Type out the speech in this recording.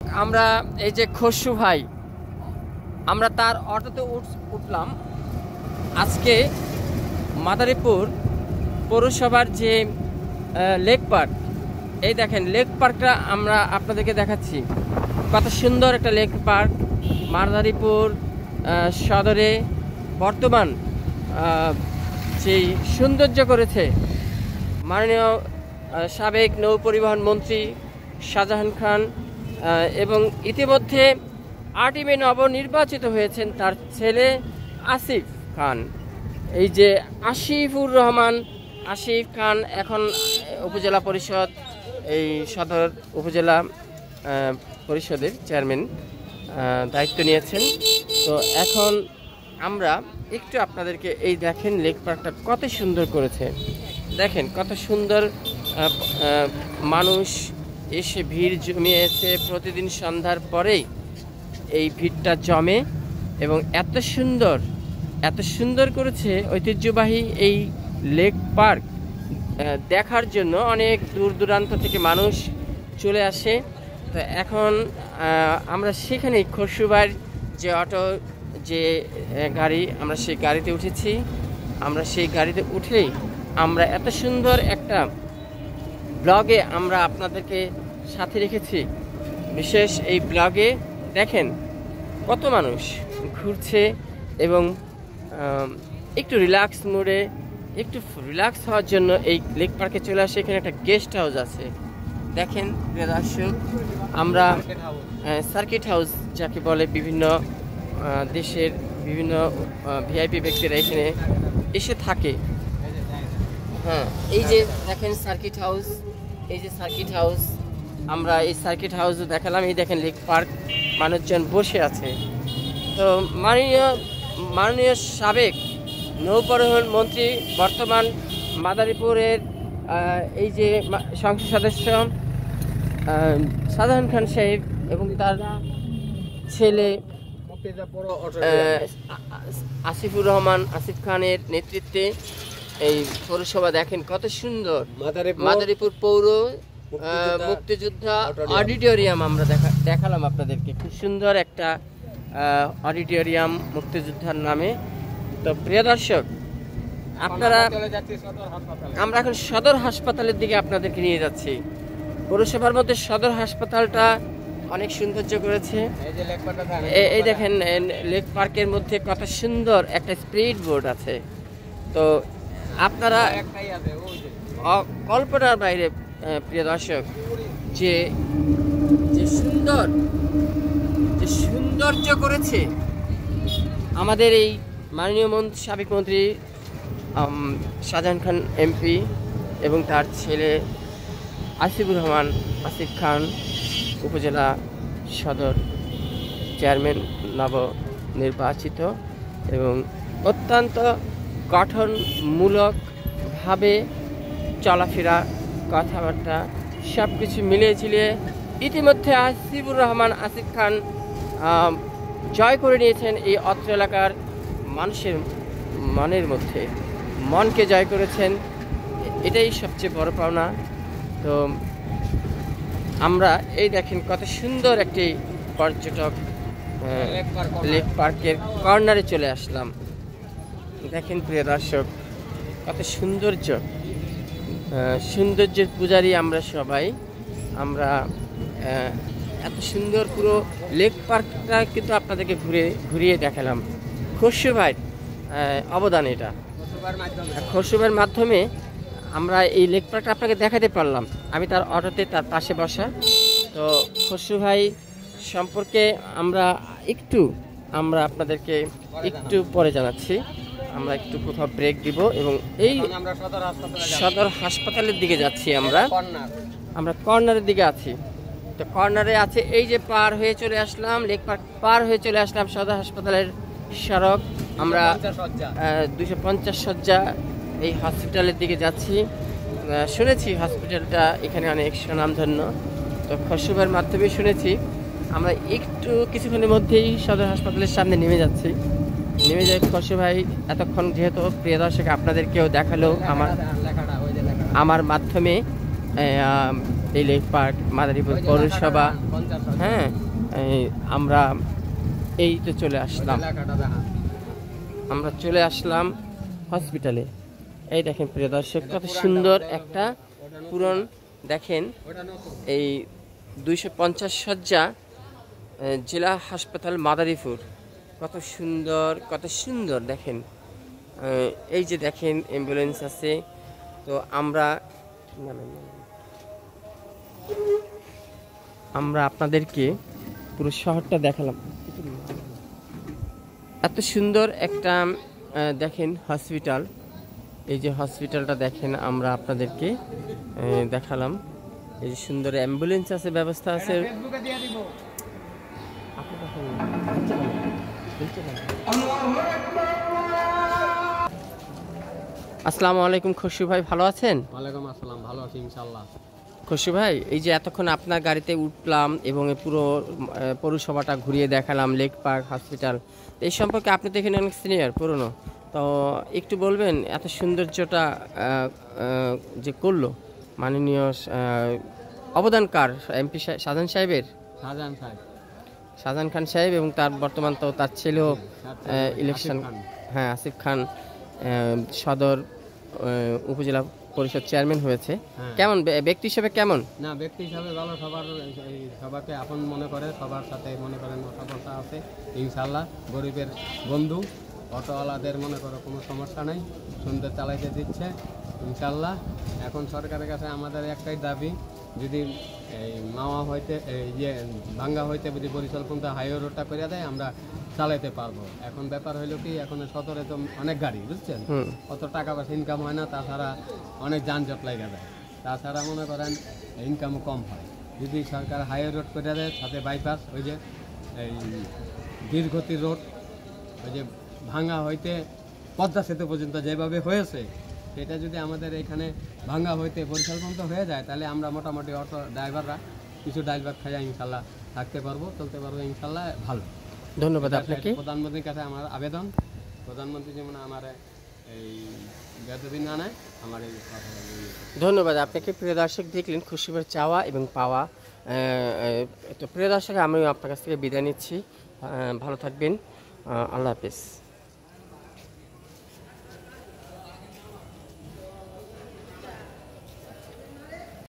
আমরা এই যে খসরু ভাই, আমরা তার অটোতে উঠলাম আজকে মাদারীপুর পৌরসভার যে লেক পার্ক। এই দেখেন লেক পার্কটা আমরা আপনাদেরকে দেখাচ্ছি, কত সুন্দর একটা লেক পার্ক মাদারীপুর সদরে বর্তমান যেই সৌন্দর্য করেছে মাননীয় সাবেক নৌ পরিবহন মন্ত্রী শাহজাহান খান, এবং ইতিমধ্যে 8 মে নবনির্বাচিত হয়েছেন তার ছেলে আসিফ খান। এই যে আসিফুর রহমান আসিফ খান এখন উপজেলা পরিষদ, এই সদর উপজেলা পরিষদের চেয়ারম্যান দায়িত্ব নিয়েছেন। তো এখন আমরা একটু আপনাদেরকে এই দেখেন লেক পার্কটা কত সুন্দর করেছে, দেখেন কত সুন্দর মানুষ এসে ভিড় জমিয়েছে। প্রতিদিন সন্ধ্যার পরেই এই ভিড়টা জমে এবং এত সুন্দর করেছে ঐতিহ্যবাহী এই লেক পার্ক দেখার জন্য অনেক দূর দূরান্ত থেকে মানুষ চলে আসে। তো এখন আমরা সেখানেই খসরুভাইয়ের যে অটো, যে গাড়ি, আমরা সেই গাড়িতে উঠেছি। আমরা সেই গাড়িতে উঠেই আমরা এত সুন্দর একটা ব্লগে আমরা আপনাদেরকে সাথে রেখেছি। বিশেষ এই ব্লগে দেখেন কত মানুষ ঘুরছে এবং একটু রিল্যাক্স মোডে, একটু রিল্যাক্স হওয়ার জন্য এই লেক পার্কে চলে আসে। এখানে একটা গেস্ট হাউস আছে, দেখেন প্রিয় দর্শক, আমরা সার্কিট হাউস যাকে বলে, বিভিন্ন দেশের বিভিন্ন ভিআইপি ব্যক্তিরা এখানে এসে থাকে। হ্যাঁ, এই যে দেখেন সার্কিট হাউস, এই যে সার্কিট হাউস, আমরা এই সার্কিট হাউসও দেখালাম। এই দেখেন লেক পার্ক, মানুষজন বসে আছে। তো মাননীয় সাবেক নৌ পরিবহন মন্ত্রী, বর্তমান মাদারীপুরের এই যে সংসদ সদস্য শাহজাহান খান সাহেব এবং তার ছেলে আসিফুর রহমান আসিফ খানের নেতৃত্বে এই পৌরসভা দেখেন কত সুন্দর। মাদারীপুর পৌর মুক্তিযোদ্ধা অডিটোরিয়াম আমরা দেখালাম আপনাদেরকে, খুব সুন্দর একটা অডিটোরিয়াম মুক্তিযোদ্ধার নামে। তো প্রিয় দর্শক, আপনারা, আমরা এখন সদর হাসপাতালের দিকে আপনাদেরকে নিয়ে যাচ্ছি। পৌরসভার মধ্যে সদর হাসপাতালটা অনেক সৌন্দর্য করেছে। এই দেখেন লেক পার্কের মধ্যে কত সুন্দর একটা স্পিড বোর্ড আছে। তো আপনারা কল্পনার বাইরে প্রিয় দর্শক, যে সৌন্দর্য করেছে আমাদের এই মাননীয় সাবেক মন্ত্রী শাহজাহান খান এমপি এবং তার ছেলে আসিফুর রহমান আসিফ খান, উপজেলা সদর চেয়ারম্যান নবনির্বাচিত, এবং অত্যন্ত গঠনমূলকভাবে চলাফেরা, কথাবার্তা সব কিছু মিলিয়ে ঝিলিয়ে ইতিমধ্যে আসিফুর রহমান আসিফ খান জয় করে নিয়েছেন এই অত্র এলাকার মানুষের মনের মধ্যে, মনকে জয় করেছেন। এটাই সবচেয়ে বড় পাওনা। তো আমরা এই দেখেন কত সুন্দর একটি পর্যটক লেক পার্কের কর্নারে চলে আসলাম। দেখেন প্রিয় দর্শক, কত সৌন্দর্যের পূজারী আমরা সবাই। আমরা এত সুন্দর পুরো লেক পার্কটা কিন্তু আপনাদেরকে ঘুরিয়ে দেখালাম। খসরু ভাইয়ের অবদান, এটা খসরু ভাইয়ের মাধ্যমে আমরা এই লেক পার্কটা আপনাকে দেখাতে পারলাম। আমি তার অটোতে তার পাশে বসা। তো খসরু ভাই সম্পর্কে আমরা আপনাদেরকে একটু পরে জানাচ্ছি। আমরা একটু কোথাও ব্রেক দিব এবং এই সদর হাসপাতালের দিকে যাচ্ছি। আমরা কর্নারের দিকে আছি। তো কর্নারে আছে, এই যে পার হয়ে চলে আসলাম লেক পার্ক, পার হয়ে চলে আসলাম সদর হাসপাতালের সড়ক। আমরা 250 শয্যা এই হসপিটালের দিকে যাচ্ছি। শুনেছি হসপিটালটা এখানে অনেক সুনামধন্য। তো খসরুভাইয়ের মাধ্যমে শুনেছি। আমরা কিছুক্ষণের মধ্যেই সদর হাসপাতালের সামনে নেমে যাচ্ছি। নেমে যাই খসরু ভাই এতক্ষণ যেহেতু প্রিয় দর্শক আপনাদেরকেও দেখালো আমার মাধ্যমে এই লেক পার্ক মাদারীপুর পৌরসভা। হ্যাঁ, আমরা এই তো চলে আসলাম, আমরা চলে আসলাম হসপিটালে। এই দেখেন প্রিয় দর্শক, কত সুন্দর একটা পুরন, দেখেন এই 250 শয্যা জেলা হাসপাতাল মাদারীপুর, কত সুন্দর, কত সুন্দর দেখেন। এই যে দেখেন অ্যাম্বুলেন্স আছে। তো আমরা আপনাদেরকে পুরো শহরটা দেখালাম। এত সুন্দর একটা দেখেন হসপিটাল, এই যে হসপিটালটা দেখেন, আমরা আপনাদেরকে দেখালাম। এই যে সুন্দর অ্যাম্বুলেন্স আছে, ব্যবস্থা আছে। আসসালামু আলাইকুম খসরু ভাই, ভালো আছেন? ওয়ালাইকুম আসসালাম, ভালো আছি ইনশাআল্লাহ। খসরু ভাই, এই যে এতক্ষণ আপনার গাড়িতে উঠলাম এবং পুরো পৌরসভাটা ঘুরিয়ে দেখালাম, লেক পার্ক, হসপিটাল, এই সম্পর্কে আপনি তো এখানে অনেক সিনিয়র, পুরনো, তো একটু বলবেন এত সৌন্দর্যটা যে করলো মাননীয় অবদানকার এমপি শাহজাহান সাহেবের, শাহজাহান খান সাহেব, এবং তার বর্তমান তো তার ছেলেও ইলেকশন, হ্যাঁ আসিফ খান সদর উপজেলা পরিষদ চেয়ারম্যান হয়েছে। কেমন ব্যক্তি হিসেবে কেমন? না, ব্যক্তি হিসাবে ভালো, সবাইকে আপন মনে করে, সবার সাথে মনে করেন কথা আছে ইনশাআল্লাহ। গরিবের বন্ধু, অটোওয়ালাদের মনে করো কোনো সমস্যা নেই, সুন্দর চালাইতে দিচ্ছে ইনশাআল্লাহ। এখন সরকারের কাছে আমাদের একটাই দাবি, যদি এই মাওয়া হইতে ভাঙ্গা হইতে যদি বরিশাল পর্যন্ত হাইওয়ে রোডটা করে দেয়, আমরা চালাইতে পারবো। এখন ব্যাপার হইলো কি, এখন সদরে তো অনেক গাড়ি, বুঝছেন, অত টাকা পয়সা ইনকাম হয় না, তাছাড়া অনেক যানজট লেগে যায়, তাছাড়া মনে করেন ইনকামও কম হয়। যদি সরকার হাইওয়ে রোড করে দেয়, সাথে বাইপাস, ওই যে এই দীর্ঘতি রোড, ওই যে ভাঙ্গা হইতে পদ্মা সেতু পর্যন্ত যেভাবে হয়েছে, সেটা যদি আমাদের এখানে ভাঙ্গা হইতে বরিশাল পর্যন্ত হয়ে যায়, তাহলে আমরা মোটামুটি অটো ড্রাইভাররা কিছু ড্রাইভার খাইয়া ইনশাল্লাহ থাকতে পারবো, চলতে পারবো ইনশাল্লাহ। ভালো, ধন্যবাদ আপনাকে। প্রধানমন্ত্রীর কাছে আমার আবেদন, প্রধানমন্ত্রী যেমন আমার এই বেতন না নেয়, আমার এই ধন্যবাদ আপনাকে। প্রিয় দর্শক, দেখলেন খুশিবার চাওয়া এবং পাওয়া। তো প্রিয় দর্শক, আমিও আপনার কাছ থেকে বিদায় নিচ্ছি, ভালো থাকবেন, আল্লাহ হাফেজ।